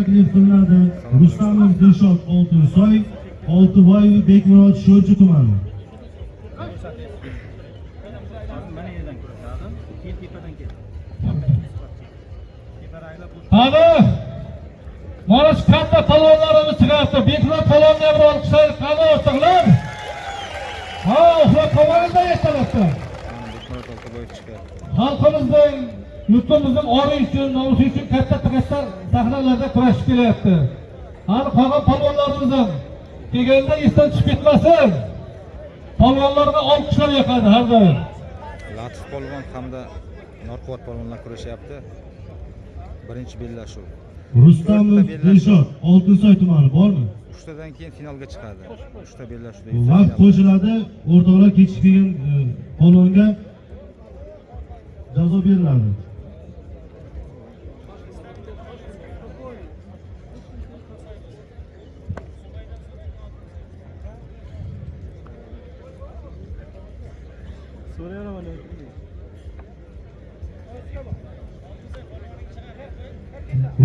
taklif qilinadi. Rustamov Dilshod Oltinsoy, Oltiboyev Bekmurod Sho'rchi tumani. Hadi mana shu katta palvonlarimiz chiqyapti. Bekmurod palvonni ham olqishlar, qani o'rtoqlar. Ha, ular tomonida yetalabdi. Bekmurod Oltiboyev chiqadi. Xalqimizning, yurtimizning ori uchun, nomusi uchun katta sahnalarda kurashib kelyapti. Hali qolgan palvonlarimiz ham kelganda esdan chiqib ketmasin. Palvonlarga olqishlar yoqadi har doim. Latif polvon hamda Norquvvat polvonlar kurashyapti. Birinchi bellashuv. Rustamov Dilshod Oltinsoy tumani bormi? 3 tadan keyin finalga chiqadi. 3 ta bellashuvda Vaqt qo'shiladi. O'rtoqlar kechib kelgan polvonga jazo beriladi.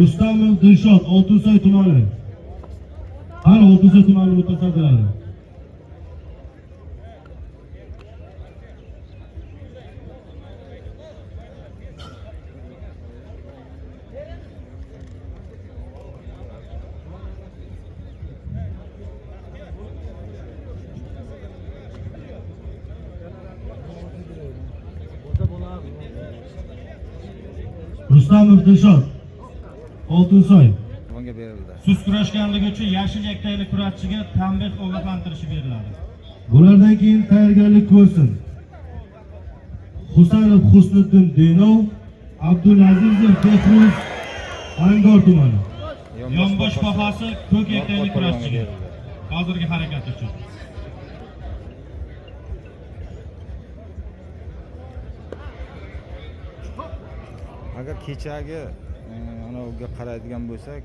Rustamov Dilshod Oltinsoy tumani. Har Oltinsoy tumani mutasaddilari. Rustamov Dilshod Oltinsoy. Polvonga berildi. Siz kurashganligi uchun yashil yaktayli kurashchiga tanbeh ogohlantirishi beriladi. Bulardan keyin tayyorgarlik ko'rsin. Husanov Husniddin Denov, Abdulazizov Behruz, Angor tumani. Yonbosh bahasi ko'k yaktayli kurashchiga. Hozirgi harakat uchun. Agar kechagi anavga qaraydigan bo'lsak,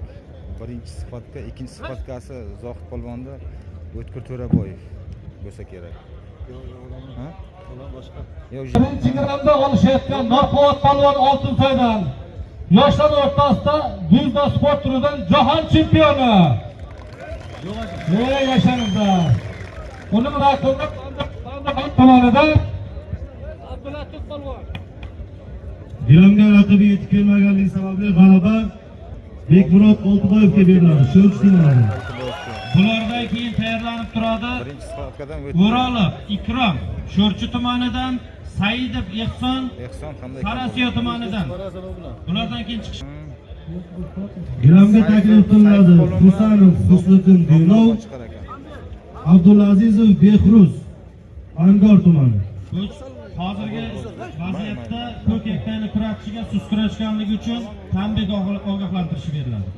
birinchi sifatga, ikkinchi sifatkasi Zohid polvonda O'tkir To'raboyev bo'lsa kerak. Ha? Boshqa. Birinchi gramda olishayotgan Norquvvat polvon Oltinsoydan yoshlar o'rtasida dzyudo sport turidan jahon chempioni. Yashanizda. Uning raqibi tomonidan Abdulatif polvon. Gilamga raqibi yetib kelmaganligi sababli g'alaba Bekmurod Oltiboyevga beriladi. Sho'rchi tumani. Bulardan keyin tayyorlanib turadi. Birinchi sifatkadan O'rolov Ikrom Sho'rchi tumanidan, Saidov Ehson hamda Qarasiyo tumanidan. Bulardan keyin chiqish. Gilamga taklif qilinadi. Husanov Husniddin Denov, Abdulazizov Behruz, Angor tumani. Hozirgi vaziyatda ko'k yaktayli kurashchiga siz kurashganligi uchun tanbeh ogohlantirishi beriladi.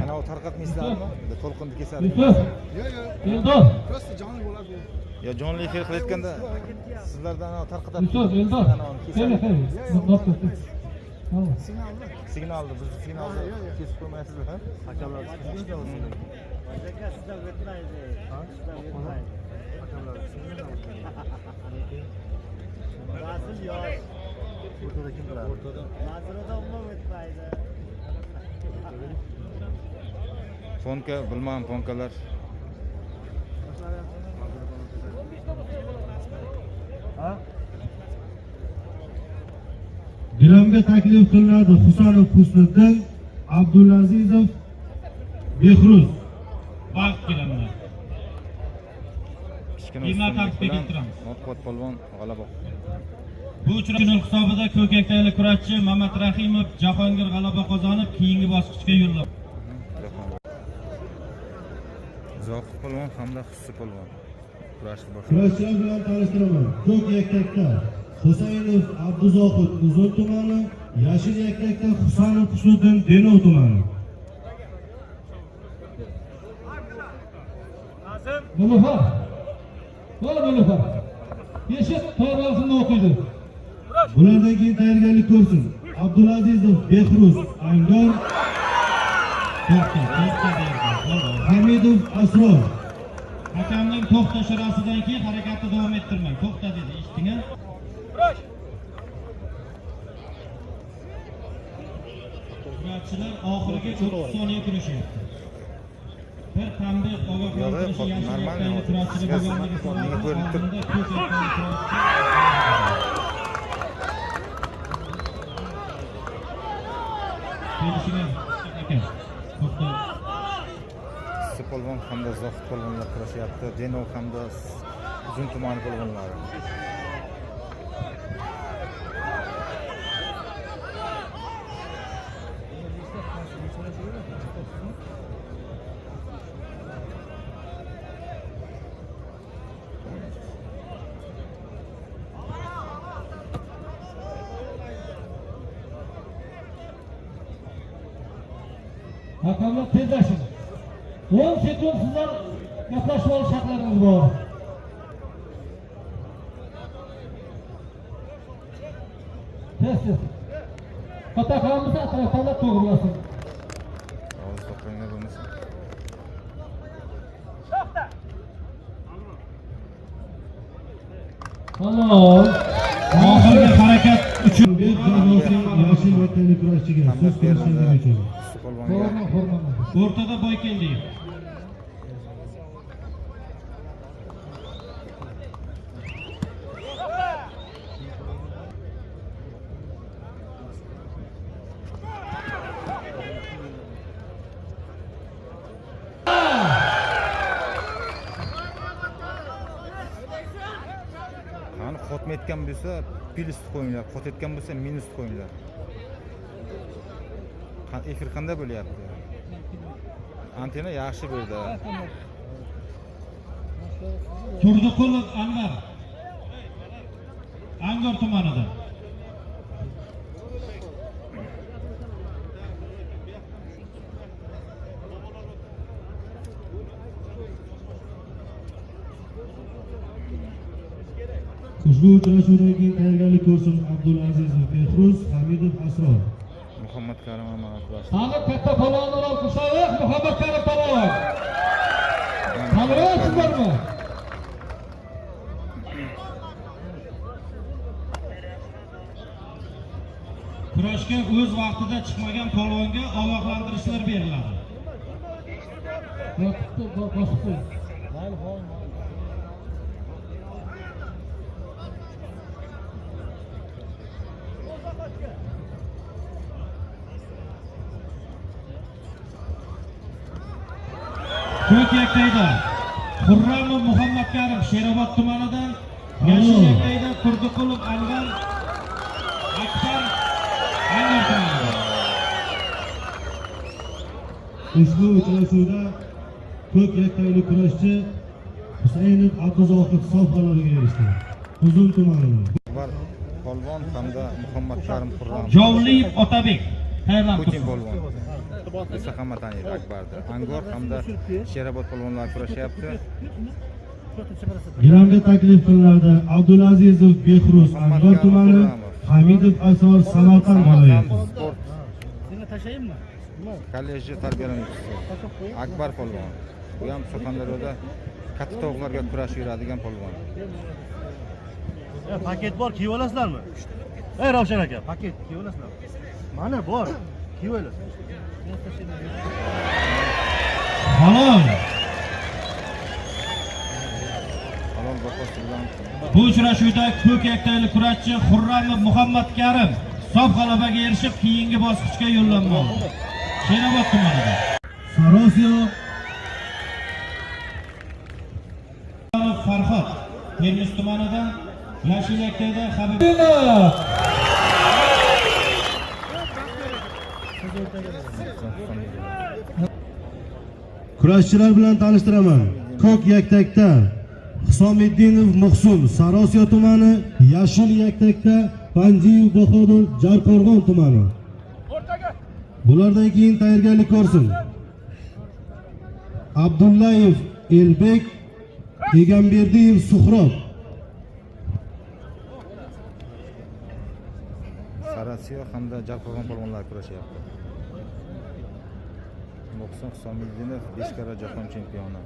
Ana o tarqatmaysizlarmi? To'lqinni kesadi. Eldor. Ya jonli efir qilayotganda sizlardan ana tarqatadi. Eldor. Signalni biz signalni kesib qo'ymaysizlar, ha? Hakamlar sizlar o'tmaydi. Hakamlar Rasul yosh. O'rtada kim turadi? O'rtada. Nazirada umuman o'tmaydi. Fonka bilmagan fonkalar. Ha? Gilamga taklif qilinadi. Husanov Husniddin, Abdulazizov Behruz. Vaqt gilamlar. Qiymat tartibga keltiramiz. Norquvvat polvon g'alaba. Bu uchrashuv hisobida ko'k yaktayli kurashchi Mamat Rahimov Jahongir g'alaba qozonib, keyingi bosqichga yo'lladi. Zohid polvon hamda Hussi polvon kurashni boshladi. Kurashchilar bilan tanishtiraman. Ko'k yaktakda Husaynov Abduzohid Uzun tumani, yashil yaktakda Husanov Husniddin Denov tumani. Nilufar. Mana Nilufar. Yeshit to'g'risini o'qiydi. Bulardan keyin tayyorgarlik ko'rsin. Abdulazizov Behruz, Angor. To'xta. Hamidov Asror. Hakamning to'xtash arasidan keyin harakatni davom ettirmang. To'xta dedi, eshitdingmi? Kurashchilar oxiriga 30 soniya kurashyapti. Bir tanbeh ogohlantirishi yashirilgan kurashchilar bo'lganligi sababli Polvon hamda Zohid polvonlar kurashyapti. Denov hamda Uzun tumani polvonlari. Hakamlar tezlashing. 10 sekund sizlar gaplashib olish haqlaringiz bor. Tez. Qataqamiz atrofdan to'g'rilasin. Ovoz to'qilgan bo'lmasa. Tamam. oxirgi harakat uchun Bir jamoasi yashil vatani kurashchiga so'z berishini uchun. Polvonga o'rtada boy keldi. qani xotma etgan bo'lsa plus qo'yinglar, xot etgan bo'lsa minus qo'yinglar. Efir qanday bo'lyapti? Antena yaxshi bo'ldi. Turdiqulov Anvar. Angor tumanida. Ushbu uchrashuvdan keyin tayyorgarlik ko'rsin Abdulazizov Behruz, Hamidov Asror. Muhammad Karim Amanatbash. Hali katta polvonlar olqishlaylik. Muhammad Karim polvon. Taniyapsizlarmi? Kurashga o'z vaqtida chiqmagan polvonga ogohlantirishlar beriladi. Boshqa. Ko'k yaktayda Xurramov Muhammad Karim Sherobod tumanidan, yashil yaktayda Turdiqulov Anvar Akbar Angor tumanidan. Ushbu uchrashuvda ko'k yaktayli kurashchi Husaynov Abduzohid hisob g'alabaga erishdi. Uzun tumanidan. Akbar polvon hamda Muhammad Karim Qurram. Jovliyev Otabek tayyorlanib Putin turibdi. polvon. Esa hamma taniydi Akbarni. Angor hamda Sherobod polvonlar kurashyapti. Gilamga taklif qilinadi Abdulazizov Behruz Angor tumani, Hamidov Asror Samarqand viloyati. Sport kolleji tarbiyalanuvchisi Akbar polvon. Bu ham Surxondaryoda katta tovuqlarga kurashib yuradigan polvon. Paket bor, kiyib olasizlarmi? Ey Ravshan aka, paket kiyib olasizlarmi? Mana bor, kiyib olasizlar. Halol. Halol bahosi bilan Bu uchrashuvda ko'k yaktayli kurashchi Xurramov Muhammad Karim hisob g'alabaga erishib, keyingi bosqichga yo'llanmoqda. Sherobod tumanida. Sarosiyo Farhod Termiz tumanida, yashil yaktayda Habib kurashchilar bilan tanishtiraman. Ko'k yaktakda Husomiddinov Muhsin Sarosiyo tumani, yashil yaktakda Panjiyev Bahodir Jarqo'rg'on tumani. Bulardan keyin tayyorgarlik ko'rsin. Abdullayev Elbek, Egamberdiyev Suhrob. Sarasiyo hamda Jarqo'rg'on polvonlar kurashyapti. Muhsin Husomiddinov 5 karra jahon chempioni.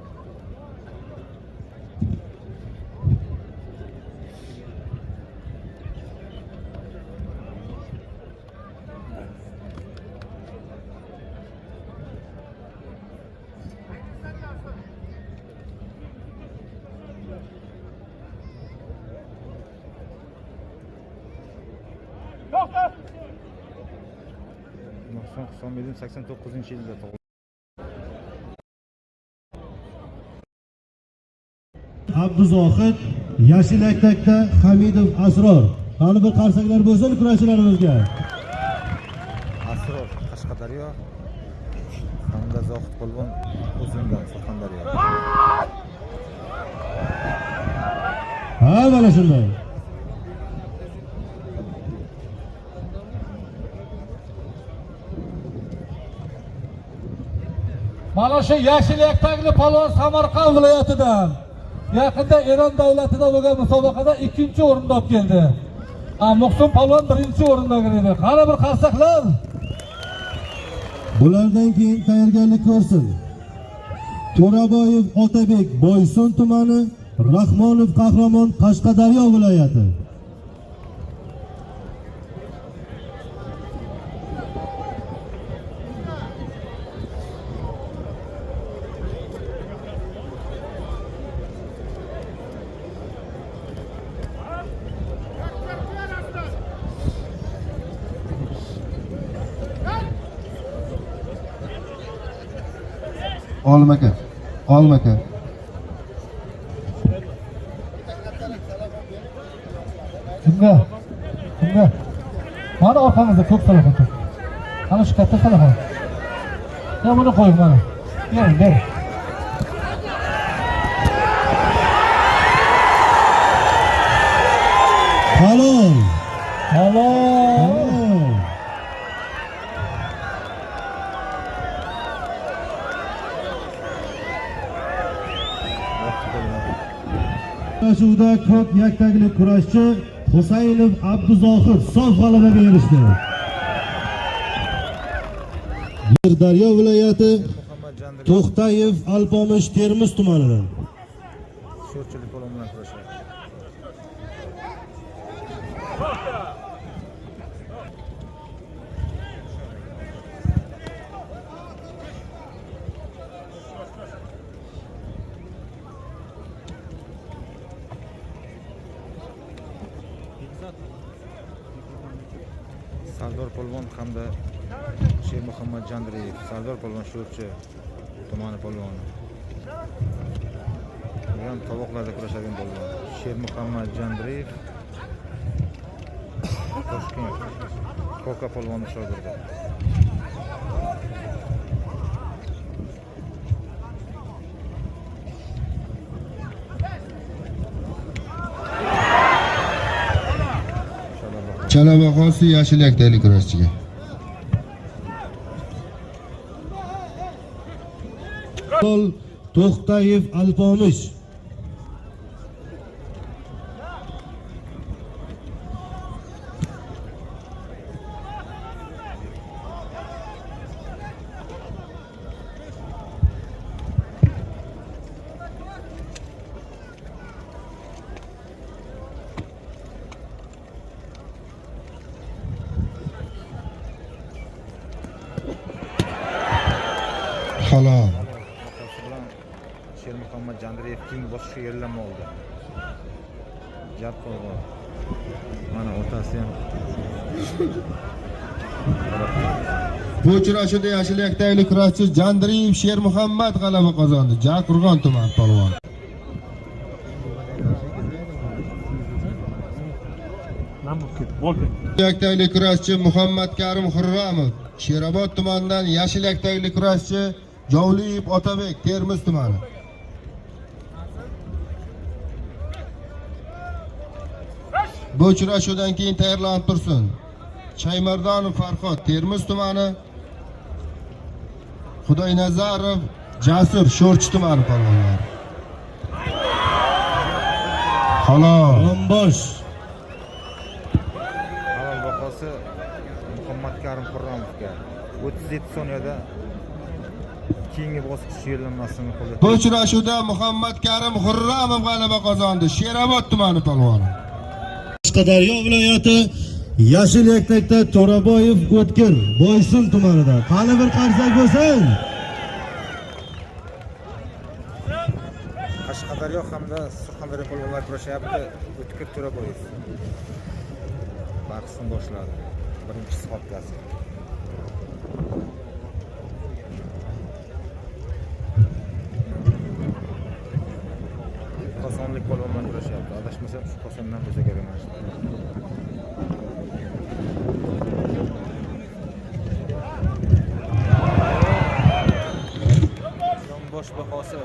Muhsin Husomiddinov 89-yilda tug'ilgan. Abduzohid, yashil yaktakda Hamidov Asror. Hali bir qarsaklar bo'lsin kurashchilarimizga. Asror Qashqadaryo hamda Zohid Polvon Uzungan Surxondaryo. Ha, mana shunday. Mana shu yashil yaktakli palvon Samarqand viloyatidan yaqinda Eron davlatida bo'lgan musobaqada 2-o'rinda olib keldi. Muhsin palvon 1-o'rinda edi. Qani bir qarsaklar. Bulardan keyin tayyorgarlik ko'rsin. To'raboyev Otabek Boysun tumani, Rahmonov Qahramon Qashqadaryo viloyati. Olmaka. Kimga? Mana orqamizda ko'p salafat. Ana shu katta salafat. Ya buni qo'ying mana. Ber. Halol. Kurashuvda ko'p yaktakli kurashchi Husaynov Abduzohid sof g'alabaga erishdi. Sirdaryo viloyati To'xtayev Alpomish Termiz tumanidan. Sho'rchilik polvon bilan kurashadi. Sardor polvon hamda Shermuhammad Jandriyev. Sardor polvon Sho'rchi tumani polvoni. Bu ham tovoqlarda kurashadigan polvon. Shermuhammad Jandriyev Toshkent Koka polvoni shogirdi. Chalabaqosi yashil yaktakli kurashchiga. To'xtayev Alpomish. Halol. Shermuhammad Jandriyev keng bosishga yo'llanma oldi. Jab polvon. Mana otasi ham. Bu uchrashuvda yashil yaktakli kurashchi Jandriyev Shermuhammad g'alaba qozondi. Jaqurg'on tuman polvon. Yaktakli kurashchi Muhammad Karim Xurramov Sherobod tumanidan, yashil yaktakli kurashchi Jovliyev Otabek Termiz tumani. Bu uchrashuvdan keyin tayyorlanib tursin. Shaymardonov Farhod Termiz tumani, Xudoynazarov Jasur Sho'rchi tumani polvonlari. Halol. Bombosh. Halol bahosi Muhammad Karim Xurramovga 37 soniyada keyingi bosqich yo'llanmasini qo'lga Bu uchrashuvda Muhammad Karim Xurramov g'alaba qozondi. Sherobod tumani polvoni. Qashqadaryo viloyati Yashil yaktakda To'raboyev O'tkir Boysun tumanida. Qani bir qarsak bo'lsin. Qashqadaryo hamda Surxondaryo polvonlar kurashyapti. O'tkir To'raboyev bahsni boshladi. Birinchi sxotkasi. Kosonlik polvonlar kurashyapti. Adashmasam shu Kosondan bo'lsa kerak mana shu. Bosh bahosi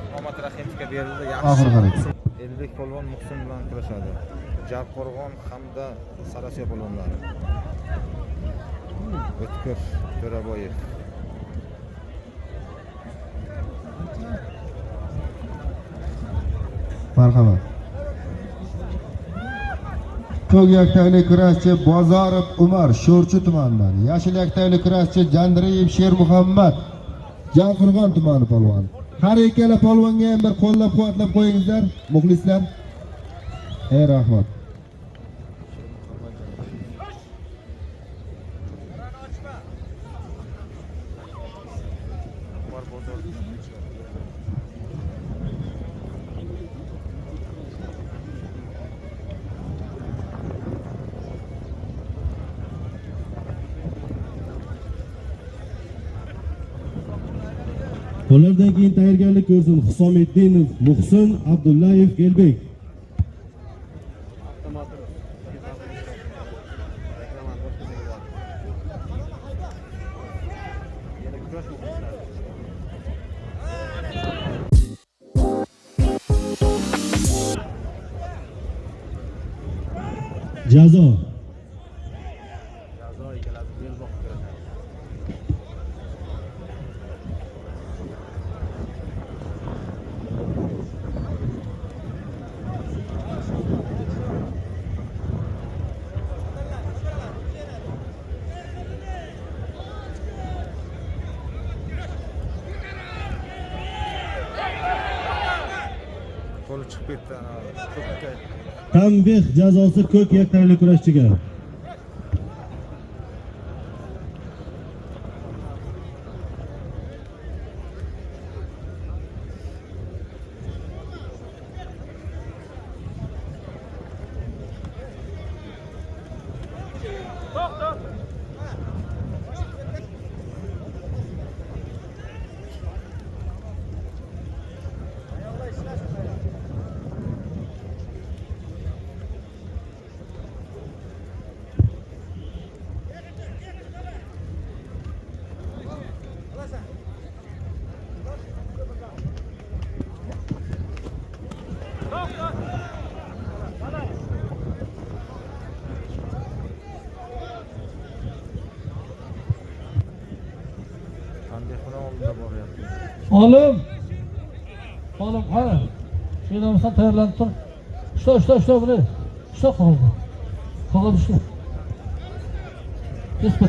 Muhammad Rahimovga berildi. Oxirgi harak. Elbek polvon Muhsin bilan kurashadi. Jarqo'rg'on hamda Sarasiyo polvonlari. O'tkir To'raboyev. Marhamat. Ko'k yaktagli kurashchi Bozorov Umar Sho'rchi tumanidan. Yashil yaktagli kurashchi Jandiriyev Shermuhammad Janqirg'on tumani polvoni. Har ikkala polvonga ham bir qo'llab-quvvatlab qo'yingizlar, muxlislar. Rahmat. Ulardan keyin tayyorgarlik ko'rsin Husomiddinov Muhsin Abdullayev Elbek. Jazo. Qo'li chiqib ketdi. Ko'kka Tanbeh jazosi ko'k yaktagli kurashchiga. Oğlum. Oğlum ha. Şuradan sen tayarlanıp dur. Usta buraya. Usta kaldı. Kaldı usta. Kesme.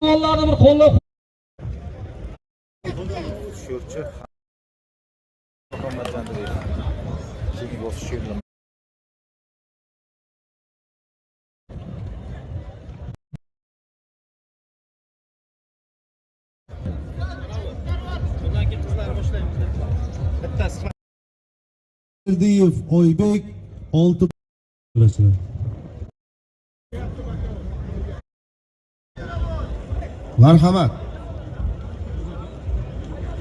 Allah'ını bir kolla. Sho'rchi Muhammad Jandiriyev. Keyingi bosqich yo'llanmasi. Erdiyev Oybek 6 kurashchilar. Marhamat.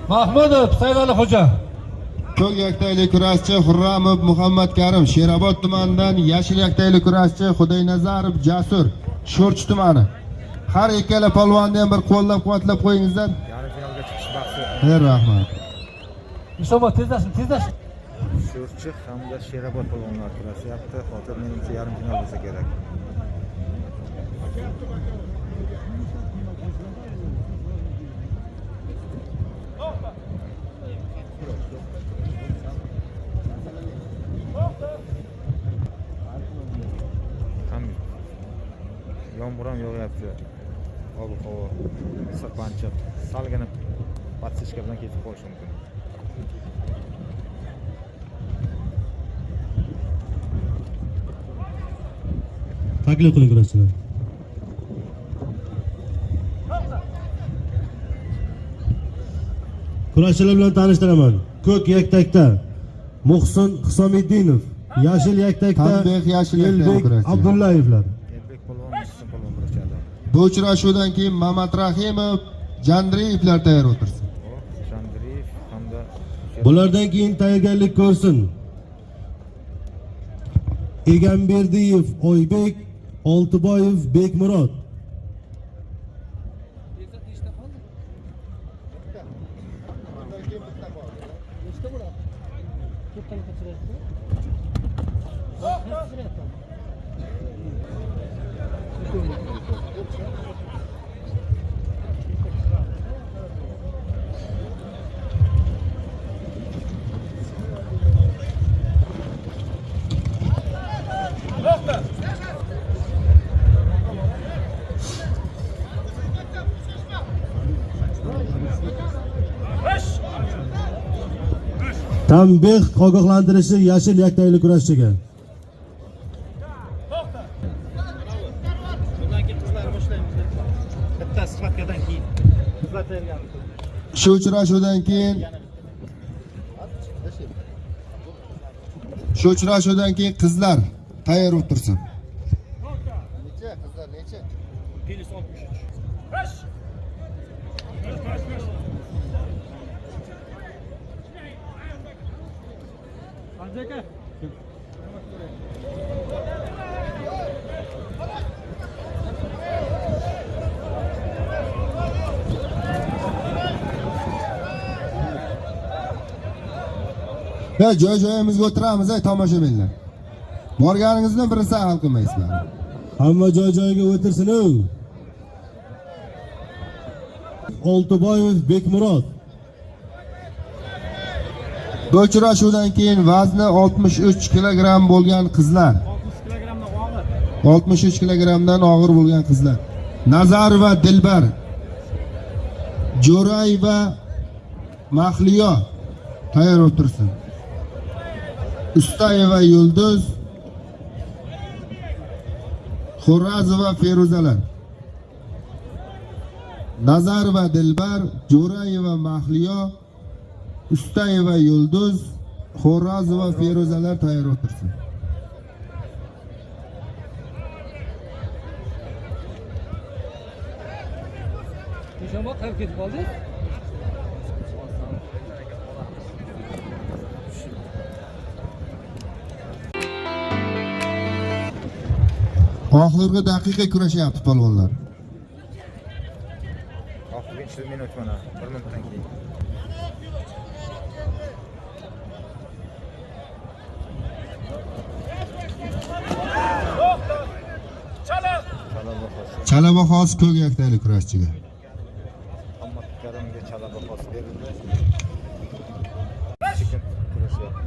Mahmudov Saidali Xo'ja. Ko'k yaktagli kurashchi Xurramov Muhammad Karim Sherobod tumanidan. Yashil yaktagli kurashchi Xudoynazarov Jasur Sho'rchi tumani. Har ikkala polvonni ham bir qo'llab-quvvatlab qo'yingizlar. Yarim finalga chiqish bahsi. Rahmat. Mustafa tezlasin. Sho'rchi hamda Sherobod polvonlar kurashyapti. Hozir menimcha yarim final bo'lsa kerak. Yomg'ir ham yog'yapti. Ob-havo sirpanchiq. Salgina patsishka bilan ketib qolishi mumkin. Taklif qiling kurashchilar. Kurashchilar bilan tanishtiraman. Ko'k yaktakda Muhsin Hisomiddinov, yashil yaktakda Tanbek yashil yaktak Elbek kurashchi. Abdullayevlar. Elbek polvon, Muhsin polvon kurashadi. Bu uchrashuvdan keyin Mamat Rahimov, Jandriyevlar tayyor o'tirsin. Jandiriyev hamda Bulardan keyin tayyorgarlik ko'rsin. Egamberdiyev Oybek, Oltiboyev Bekmurod. Tanbek ogohlantirishi yashil yaktakli kurashchiga. Bundan keyin qizlarni boshlaymiz. Bitta sifatkadan keyin. Qizlar tayyorgarlik. Shu uchrashuvdan qizlar tayyor o'tirsin. Necha qizlar necha? Penis 63. Va joy-joyimizga o'tiramiz, tomoshabinlar. Borganingizdan birini hal qilmaysizlar. Hamma joy-joyiga o'tirsin. Oltiboyev Bekmurod. Bu uchrashuvdan keyin vazni 63 kilogramm bo'lgan qizlar. 63 kilogramdan og'ir bo'lgan qizlar. Nazarova Dilbar, Jo'rayeva Mahliyo tayyor o'tirsin. Ustayeva Yulduz, Xo'razova Feruzalar. Nazarova Dilbar, Jo'rayeva Mahliyo, Ustayeva Yulduz, Xo'razova Feruzalar tayyor o'tirsin. Nishonbod qayerga ketib qoldi? Oxirgi daqiqa kurashyapti polvonlar. oxirgi 2 minut mana 1 minutdan keyin. Chala bahosi ko'k yaktakli kurashchiga. Muhammad Karimga chala bahosi berildi. Sekin kurashyapti.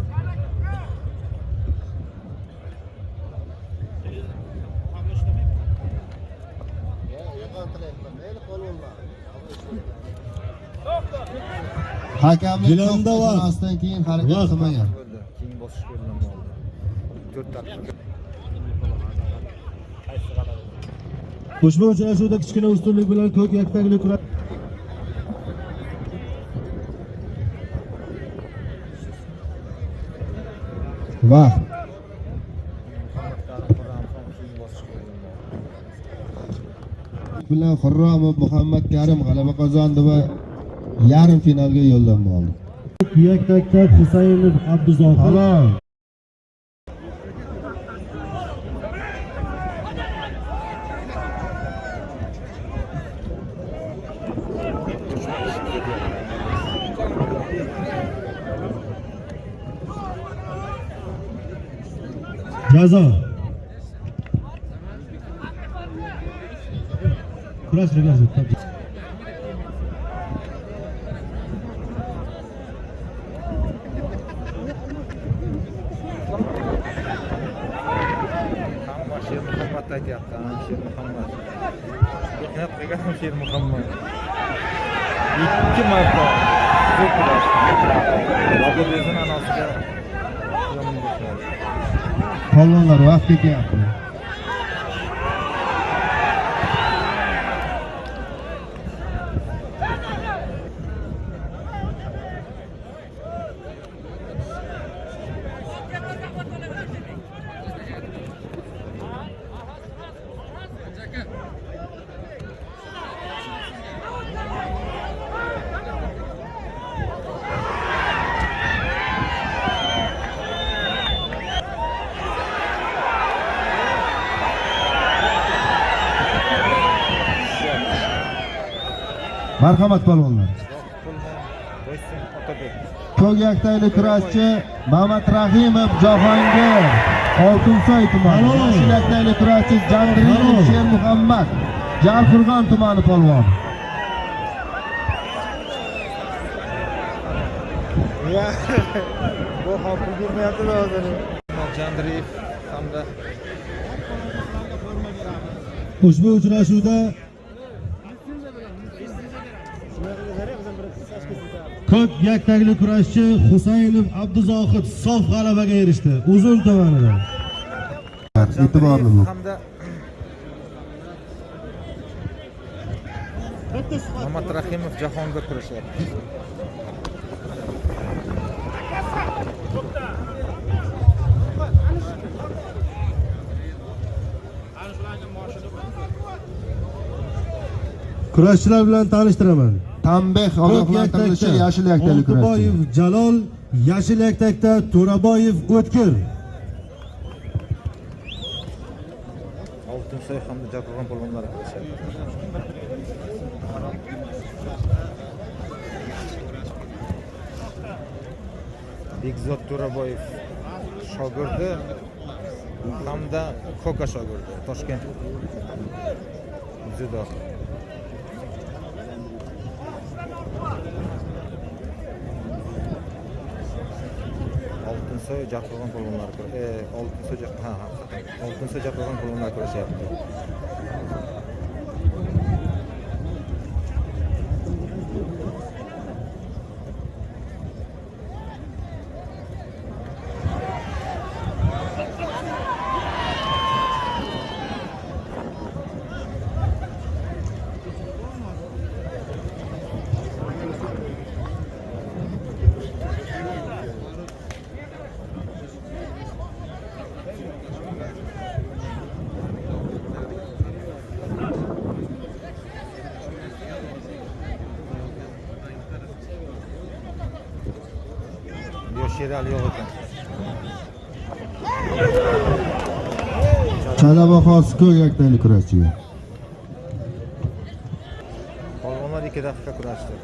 Hakamlik Gilamda var. to'xtatmasdan keyin harakat Var. qilmagan. Bo'ldi. Keyin bosqichga yo'llanma oldi. 4 daqiqa. Ushbu uchrashuvda kichkina ustunlik bilan ko'k yaktakli kurash. Va Muhammad Karim Qur'on keyin bosqichga yo'llanma oldi. bilan Xurromov Muhammad Karim g'alaba qozondi va yarim finalga yo'llanma oldi. Yaktakda Husaynov Abduzohid. Halol. Jazo. Kurash reglasi. Hamma Muhammad qaytyapti. Sher Muhammad. Mehnat qilgan Sher Muhammad. 2 marta zo'r kurashdi. Raqibning anosiga yomon bo'ldi. Polvonlar vaqt ketyapti. Marhamat polvonlar. Qo'ysin Otabek. Ko'k yaktayli kurashchi Mamat Rahimov Jahongir Oltinsoy tumani. Yeşil yaktayli kurashchi Jandiriyev Sher Muhammad Jarqo'rg'on tumani polvon. Bu hafta girmayapti hozir. Jandiriyev hamda Ushbu uchrashuvda ko'k yaktagli kurashchi Husaynov Abduzohid sof g'alabaga erishdi. Uzun tomonidan. E'tiborli bu. hamda Mamat Rahimov Jahongir kurashyapti. Kurashchilar bilan tanishtiraman. Tanbeh ogohlantirilishi yashil yaktayli kurashchi. Oltiboyev Jalol, yashil yaktakda To'raboyev O'tkir. Oltinsoy hamda Jarqo'rg'on polvonlari kurashyapti. Bekzod To'raboyev shogirdi hamda Koka shogirdi. Toshkent judo. Oltinsoy Jarqo'rg'on polvonlari Oltinsoy Jarqo'rg'on polvonlari kurashyapti. Sherali yo'q ekan. Chalaba xos ko'k yaktayli kurashchiga. Polvonlar 2 daqiqa kurashdi.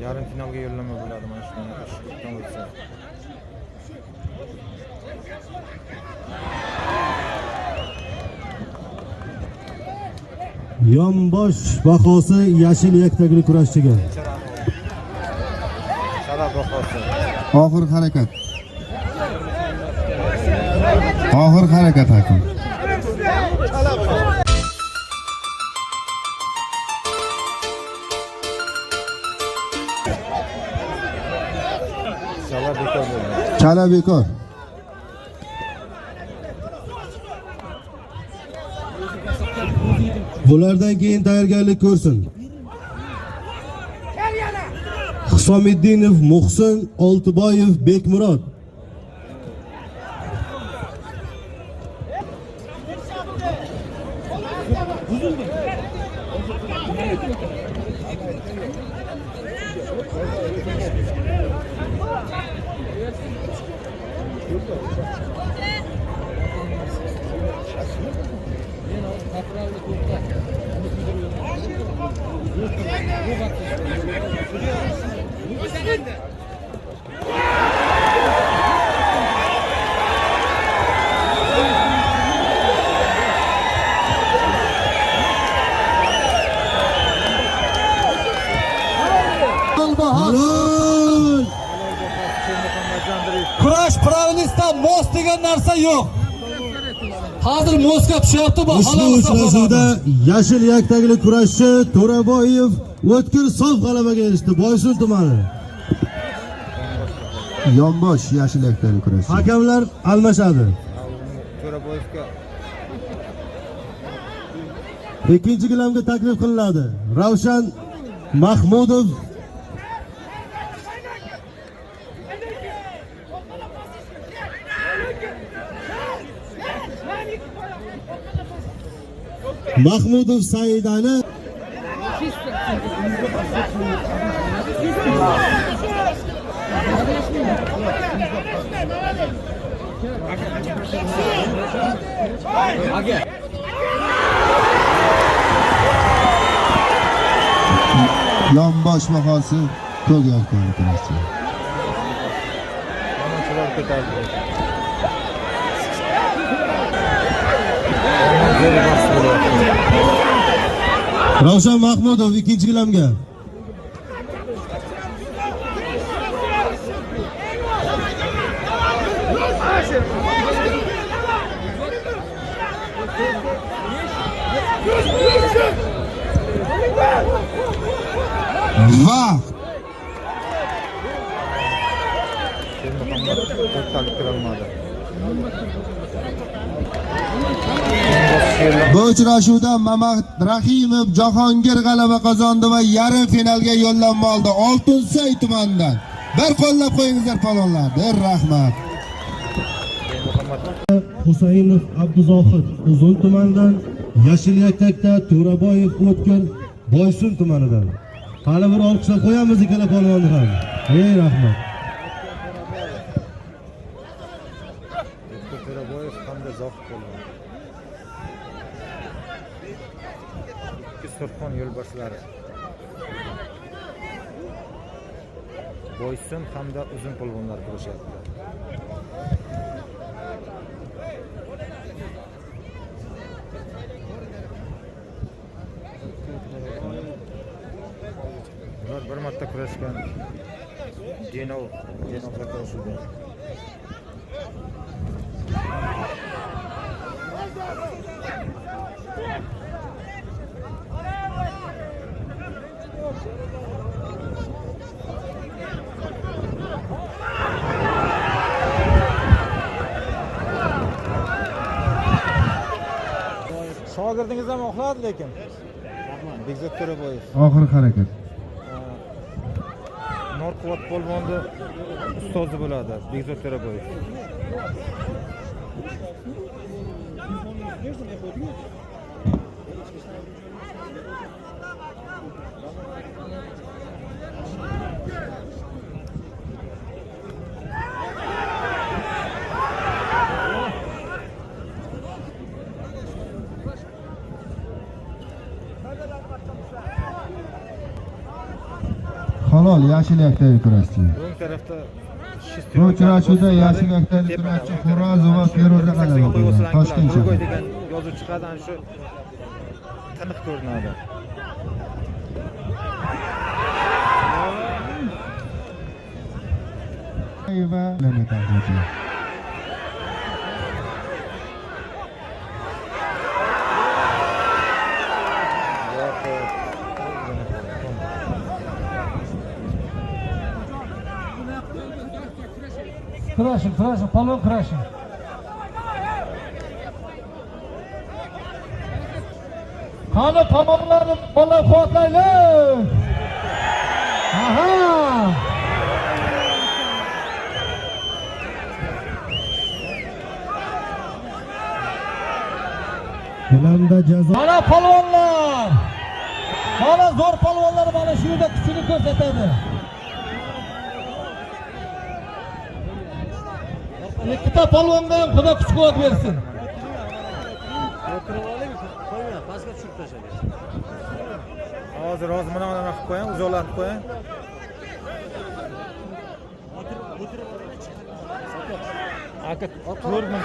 Yarim finalga yo'llanma bo'ladi mana shunaqa ishdan o'tsa. Yonbosh bahosi yashil yaktagli kurashchiga. Sharaf bahosi. Oxir harakat. Oxir harakat hakim. Chala bekor bo'ldi. Chala bekor. Bulardan keyin tayyorgarlik ko'rsin. Husomiddinov Muhsin, Oltiboyev Bekmurod. Halol! Kurash pravnistda mos degan narsa yo'q. Hozir mosga tushyapti bu Ushbu uchrashuvda yashil yaktagili kurashchi To'raboyev o'tkir sof g'alabaga erishdi. Boysun tumani. Yonbosh yashil yaktagili kurashchi. Hakamlar almashadi. To'raboyevga Ikkinchi gilamga taklif qilinadi. Ravshan Mahmudov Saidani Yonbosh bahosi ko'k yaktagili kurashchi. Yamonchilar ko'tardi. Ravshan Mahmudov ikkinchi gilamga. Va To'xtalib kirolmadi. bu uchrashuvda Mamat Rahimov Jahongir g'alaba qozondi va yarim finalga yo'llanma oldi. Oltinsoy tumanidan. Bir qo'llab qo'yingizlar palonlar. Rahmat. Husaynov Abduzohid Uzun tumanidan, yashil yaktakda To'raboyev O'tkir Boysun tumanidan. Hali bir olqishlab qo'yamiz ikkala polvonni ham. Rahmat. To'raboyev hamda Zohid bo'ldi. Ikki Surxon yo'lbarslari. Boysun hamda uzun polvonlar kurashyapti. Bir marta kurashgan Denovga kurashdi. Shogirdingiz ham oxladi lekin. Bekzod To'raboyev. Oxir harakat. Norquvvat polvonni ustozi bo'ladi Bekzod To'raboyev. Halol yashil yaktagili kurashchi. O'ng tarafda Bu uchrashuvda yashil yaktagili kurashchi Xo'rozova Feruza g'alaba qozongan. Toshkent shahri degan yozuv chiqadi, ana shu tiniq ko'rinadi. va Mehmet Ahmetov. Kurashing, polvon kurashing. Qani tomonlarni qo'llab-quvvatlaylik. Aha! Bilamda jazo. Mana polvonlar. Mana zo'r polvonlar mana shu yerda kuchini ko'rsatadi. Ikkita polvonga ham Xudo kuch-quvvat bersin. O'tirib oling, qo'yma, pastga tushib tashlagan. Hozir mana qilib qo'ying, uzoqlantib qo'ying. Aka 4000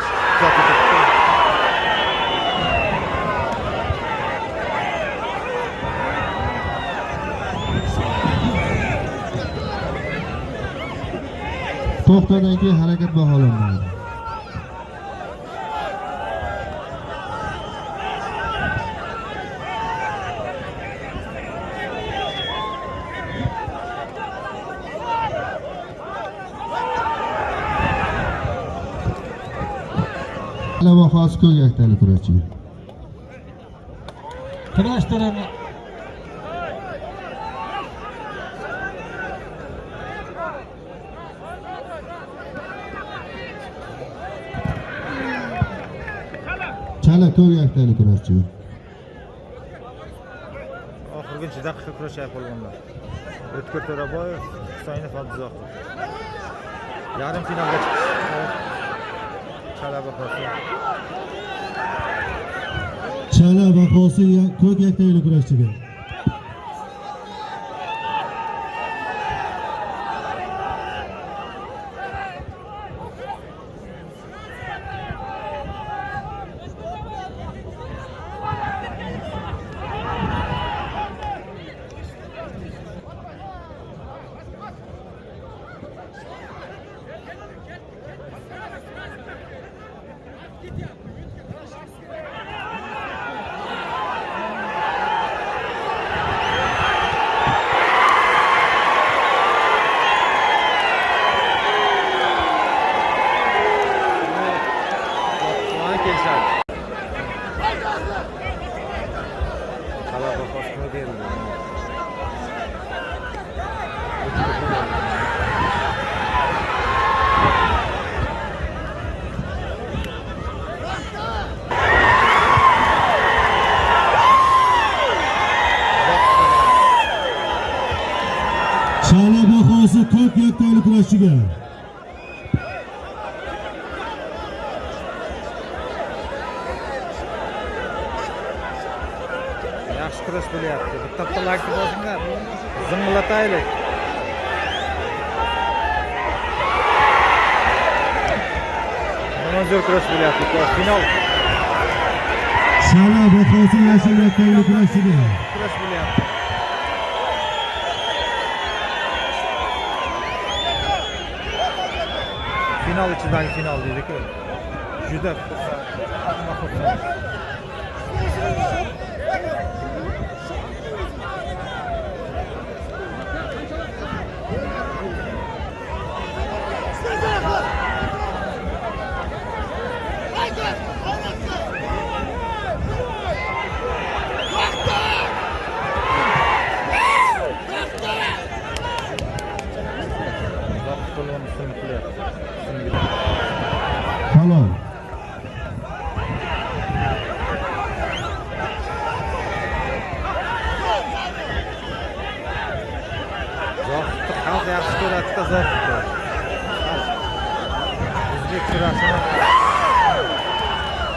To'xtadan keyin harakat baholanmaydi. Bahos ko'ylakdagi kurashchiga. Kurashtirani Chala ko'ylakdagi kurashchiga. Oxirgi daqiqa kurashyapti polvonlar. O'tkir To'raboyev, Husaynov Abduzoqov. Yarim finalga chiqdi. Chala bahosi. Chala bahosi ko'k yakdagi kurashchiga. Chala bahosi kimga berildi? Chala bahosi ko'k yakdagi kurashchiga. Yaxshi kurash bo'lyapti. Bitta like bosinglar. Zinglataylik. Mana zo'r kurash bo'lyapti. Final Chala bahosi yashil yakdagi kurashchiga. kurash bo'lyapti. Final ichidagi final deydi-ku. Juda xursand. Halol. Zohidni xalq yaxshi ko'radi-da Zohidni. O'zbek kurashini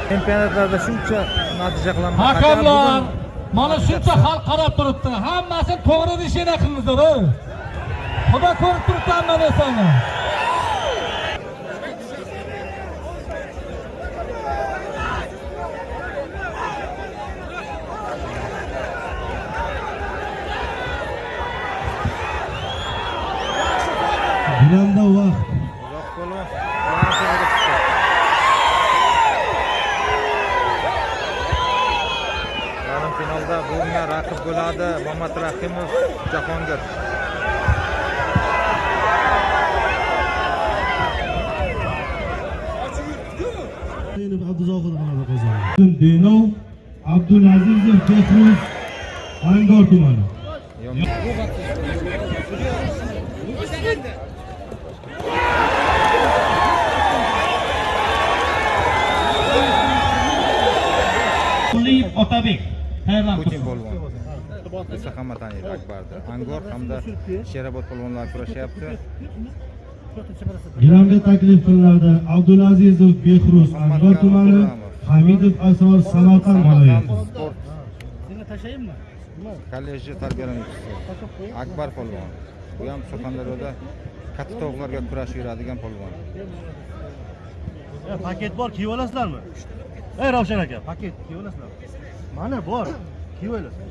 chempionatlarda shuncha natija qilaman. hakamlar mana shuncha xalq qarab turibdi. Hammasini to'g'ri deyishini qilingizlar. Xudo ko'rib turibdi hamma narsani. Bilamda vaqt. Uzoq polvon yarim finalga chiqdi. Yarim finalda bunga raqib bo'ladi Muhammad Rahimov, Jahongir. Abduzoqov g'alaba qozondi. Denov Abdulazizov Behruz Angor tumani. Quliyev Otabek tayyorlanib Putin turibdi. polvon. Esa hamma taniydi Akbarni. Angor hamda Sherobod polvonlar kurashyapti. Gilamga taklif qilinadi Abdulazizov Behruz Angor tumani, Hamidov Asor Samarqand viloyati. Sport. kollejda tarbiyalanuvchisi. Akbar polvon. Bu ham Surxondaryoda katta tovuqlarga kurashib yuradigan polvon. Paket bor, kiyib olasizlarmi? Ey Ravshan aka, paket kiyib olasizlarmi? Mana bor, kiyib olasiz.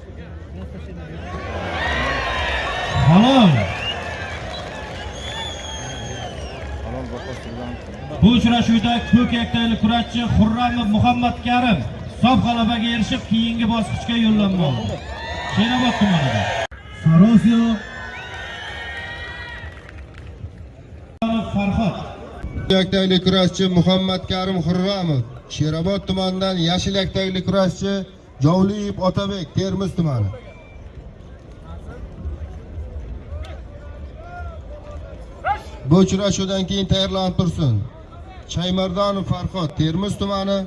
Halol. Halol bahosi bilan Bu uchrashuvda ko'k yaktayli kurashchi Xurramov Muhammad Karim sof g'alabaga erishib, keyingi bosqichga yo'llanmoqda. Sherobod tumanida. Sarosiyo Farhod. Yaktayli kurashchi Muhammad Karim Xurramov, Sherobod tumanidan yashil yaktayli kurashchi Jovliyev Otabek, Termiz tumani. Bu uchrashuvdan keyin tayyorlanib tursin. Chaymardonov Farhod, Termiz tumani.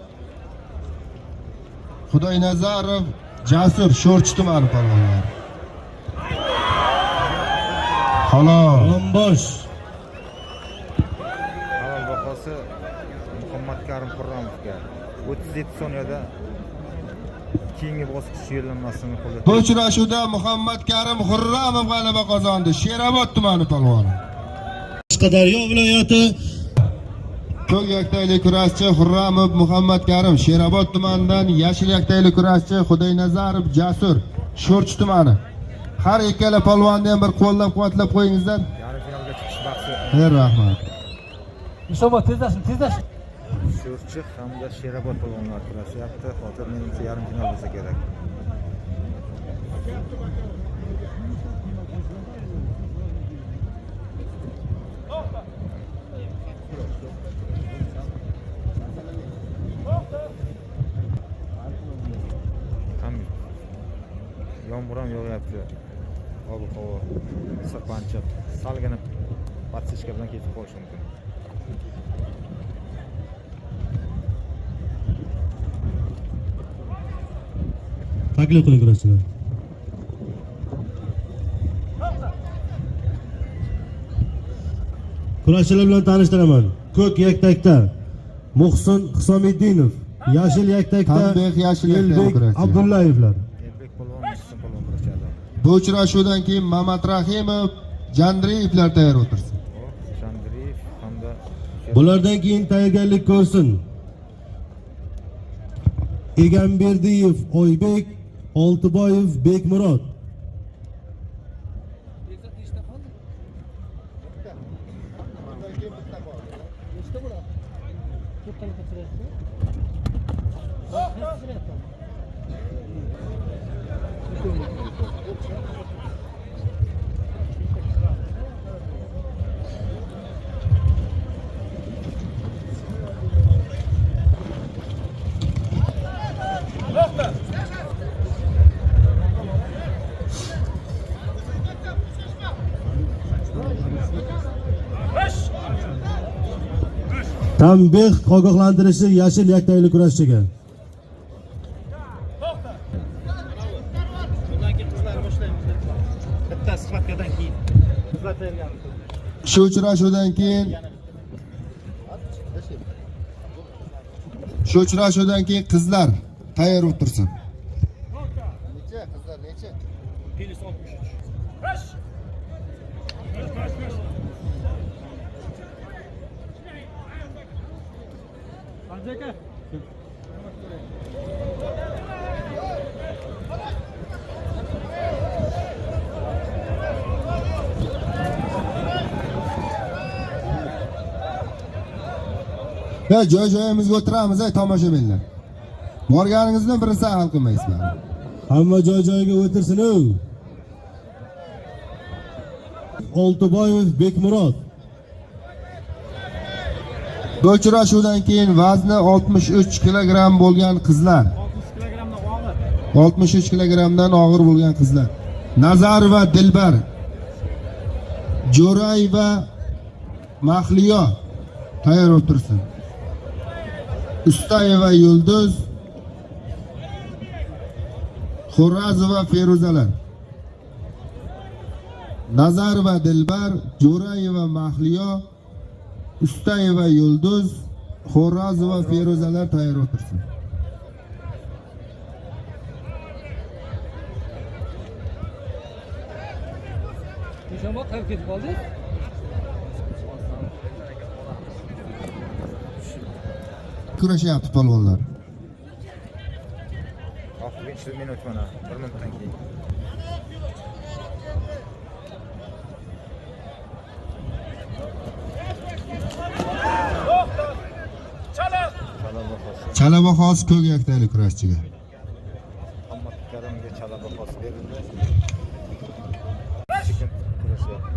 Xudoynazarov Jasur, Sho'rchi tumani polvonlari. Halol. Bombosh halol bahosi Muhammad Karim Xurramovga 37 soniyada keyingi bosqich yo'llanmasini qo'lga Bu uchrashuvda Muhammad Karim Xurramov g'alaba qozondi. Sherobod tumani polvoni. Qashqadaryo viloyati Ko'k yaktayli kurashchi Xurramov Muhammad Karim, Sherobod tumanidan yashil yaktayli kurashchi Xudoynazarov Jasur, Sho'rchi tumani. Har ikkala polvonni ham bir qo'llab-quvvatlab qo'yingizlar. yarim finalga chiqish bahsi Rahmat. Ishonma, tezlashing. Sho'rchi hamda Sherobod polvonlar kurashyapti. Hozir menimcha yarim final bo'lsa kerak. Ham yomg'ir ham yog'yapti. Ob-havo sirpanchiq, salgina patsichka bilan ketib qolishi mumkin. taklif qiling kurashchilar. Kurashchilar bilan tanishtiraman. Ko'k yaktakda Muhsin Hisomiddinov, yashil yaktakda Tanbeh yashil yaktakda Elbek kurashchi. Abdullayevlar. Elbek polvon, Muhsin polvon kurashadi. Bu uchrashuvdan keyin Mamat Rahimov, Jandriyevlar tayyor o'tirsin. Shandriyev hamda Bulardan keyin tayyorgarlik ko'rsin. Egamberdiyev Oybek, Oltiboyev Bekmurod. Tanbeh ogohlantirishi yashil yaktayli kurashchiga. Bundan keyin qizlar boshlaymiz. Bitta sifatkadan keyin. Qizlar tayyorlanadi. Shu uchrashuvdan keyin qizlar tayyor o'tirsin. Necha qizlar necha? Plus 63. Aka. Ya joy-joyimizga o'tiramiz, tomoshabinlar. Borganingizni birinchi hal qilmaysizlar. Hamma joy-joyiga o'tirsin. Oltiboyev Bekmurod. Bu uchrashuvdan keyin vazni 63 kilogramm bo'lgan qizlar. 63 kilogramdan og'ir bo'lgan qizlar. Nazarova Dilbar, Jo'rayeva Mahliyo tayyor o'tirsin. Ustayeva Yulduz, Xo'razova Feruzalar. Nazarova Dilbar, Jo'rayeva Mahliyo, Ustayeva Yulduz, Xo'razova Feruzalar tayyor o'tirsin. Şama qayerga ketib qoldingiz? Kurashyapti polvonlar. Oxirgi minut mana 1 minutdan keyin. Chala bahosi ko'k yaktalik kurashchiga. Muhammad Karimga chala bahosi berildi. Chiqib kurashyapti.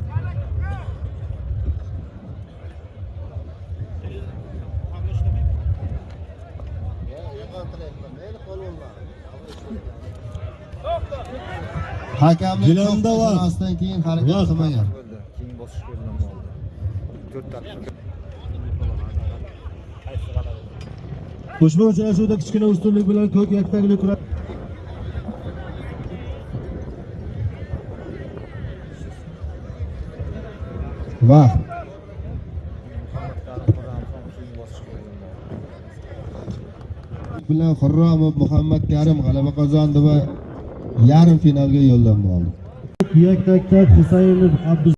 Hakamlik Gilamda var. to'xtatmasdan keyin harakat Var. qilmagan. Bo'ldi. Keyin bosishga yo'llanma oldi. 4 daqiqa. Ushbu uchrashuvda kichkina ustunlik bilan ko'k yaktakli kurash Va Muhammad Karim Qur'on keyin bosishga yo'llanma oldi. bilan Xurramov Muhammad Karim g'alaba qozondi va yarim finalga yo'llanma oldi. yaktakda Husaynov Abduz